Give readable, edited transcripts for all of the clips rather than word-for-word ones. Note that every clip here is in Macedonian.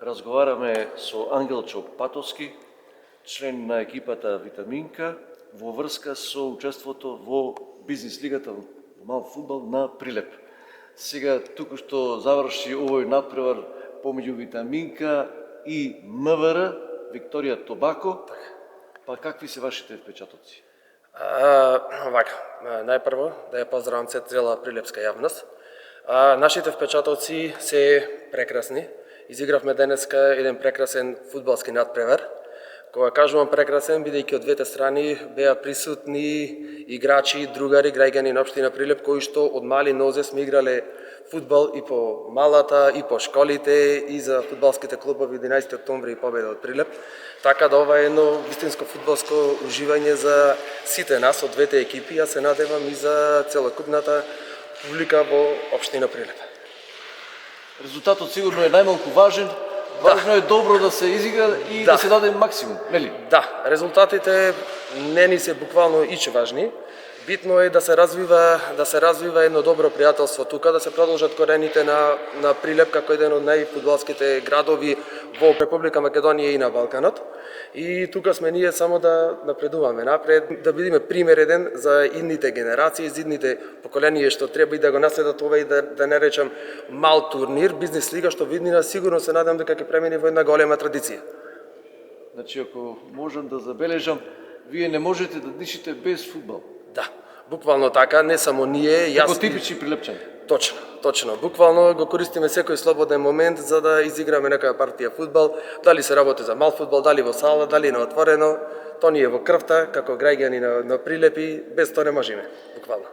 Разговараме со Ангелчо Патовски, член на екипата Витаминка, во врска со учеството во бизнис лигата во мал фудбал на Прилеп. Сега, туку што заврши овој надпревар помеѓу Витаминка и МВР, Викторија Тобако, па какви се вашите впечатоци? Најпрво да ја поздравам цела прилепска јавност. Нашите впечатоци се прекрасни. Изигравме денеска еден прекрасен фудбалски надпревар. Кога кажувам прекрасен, бидејќи од двете страни беа присутни играчи, другари, граѓани на општина Прилеп, кои што од мали нозе сме играле фудбал и по малата, и по школите, и за фудбалските клубови 11 октомври и победа од Прилеп. Така да ова е едно вистинско фудбалско уживање за сите нас од двете екипи, а се надевам и за целокупната публика во општина Прилеп. Резултатот сигурно е најмалку важен. Важно е добро да се изигра и да се даде максимум, нели? Да, резултатите не ни се буквално ич важни. Битно е да се развива едно добро пријателство тука, да се продолжат корените на Прилеп како еден од најфудбалските градови во Република Македонија и на Балканот. И тука сме ние само да напредуваме напред, да бидеме пример еден за идните генерации, за идните поколенија што треба и да го наследат ова и да не речам мал турнир, бизнис лига што виднина сигурно се надам дека ќе премени во една голема традиција. Значи, ако можам да забележам, вие не можете да дишите без фудбал. Да, буквално така, не само ние, како типични прилепчани. Точно. Буквално го користиме секој слободен момент за да изиграме некоја партија фудбал, дали се работи за мал фудбал, дали во сала, дали на отворено, то ни е во крвта како граѓани на Прилепи, без тоа не можеме, буквално.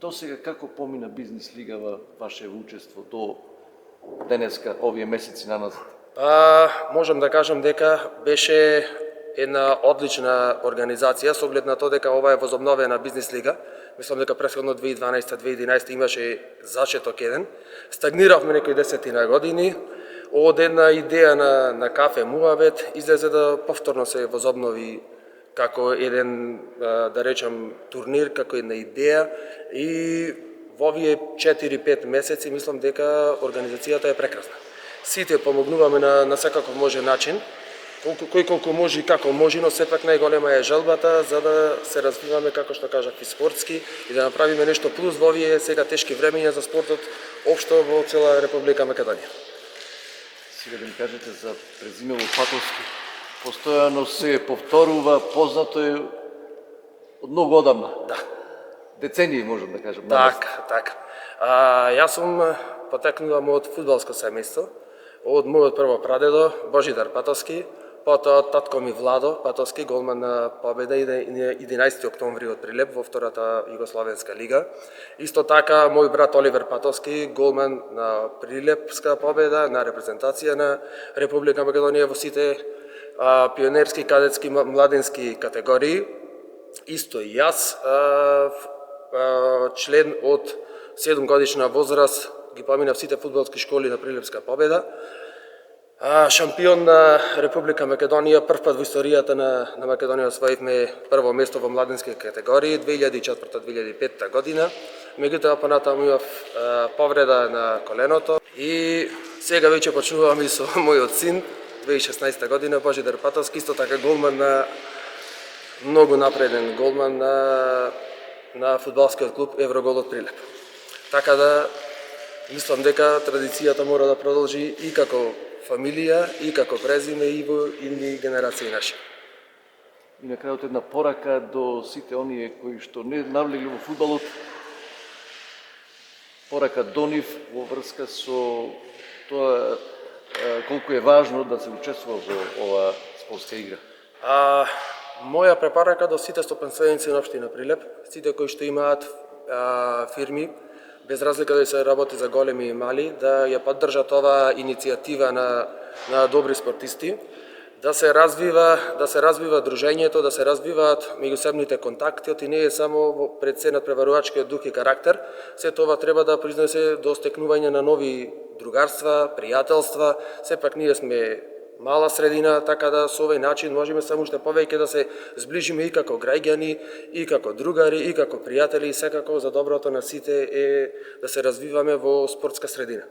До сега како помина бизнис лига во ваше учество до денеска, овие месеци на назад? Можам да кажам дека беше една одлична организација со оглед на тоа дека ова е возобновена бизнис лига. Мислам дека претходно 2012-2011 имаше зачеток еден. Стагниравме некои десетина години. Од една идеја на кафе Муавет излезе да повторно се возобнови како еден, да речам, турнир, како една идеја. И во овие 4-5 месеци мислам дека организацијата е прекрасна. Сите помогнуваме на секаков можен начин, кој колку може и како може, но сепак најголема е желбата за да се развиваме, како што кажав, и спортски и да направиме нешто плюс во овие сега тешки времења за спортот општо во цела Република Македонија. Сега да ми кажете за презимево Патовски. Постојано се повторува, познато е од многу одамна. Да. Децении, можам да кажам. Така. Јас сум потекнувам од фудбалско семејство, од мојот прво прадедо Божидар Патовски, потоа татко ми Владо Патовски, голман на победа и 11 октомври од Прилеп во втората Југословенска лига. Исто така мој брат Оливер Патовски, голман на Прилепска победа, на репрезентација на Република Македонија во сите пионерски, кадетски, младенски категории. Исто и јас, член од 7 годишна возраст, ги поминав сите фудбалски школи на Прилепска победа. Шампион на Република Македонија, прв пат во историјата на Македонија освоивме прво место во младенски категории 2004-2005 година. Меѓутоа понатаму имав повреда на коленото и сега веќе почнувам и со мојот син 2016 година Божидар Патовски, исто така голман на многу напреден голман на фудбалскиот клуб Еврогол од Прилеп. Така да мислам дека традицијата мора да продолжи и како фамилија, и како презиме, и во идни генерации наши. И на крајот една порака до сите оние кои што не навлегли во фудбалот, порака до нив во врска со тоа колку е важно да се учествува во ова спортска игра. Моја препорака до сите стопанственици на општина Прилеп, сите кои што имаат фирми, без разлика дали се работи за големи и мали, да ја поддржат оваа иницијатива на добри спортисти, да се развива дружењето, да се развиваат меѓусебните контакти, и не е само пред се надпреварувачкиот дух и карактер, се тоа треба да произнесе до стекнување на нови другарства, пријателства. Сепак ние сме мала средина, така да со овој начин можеме само уште повеќе да се зближиме и како граѓани, и како другари, и како пријатели, и секако за доброто на сите е да се развиваме во спортска средина.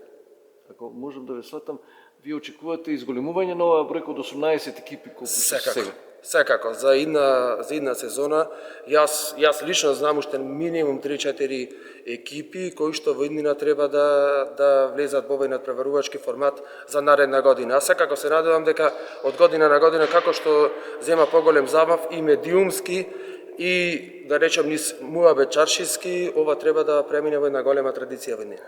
Ако можам да ве сватам, вие очекувате изголемување на оваа бројка од 18 екипи колку се сега? Секако, за една сезона, јас лично знам уште минимум 3-4 екипи кои што во иднина треба да влезат во овој надпреварувачки формат за наредна година. А секако се надевам дека од година на година, како што зема поголем забав и медиумски и да речем низ муабет чаршиски, ова треба да премине во една голема традиција во иднина.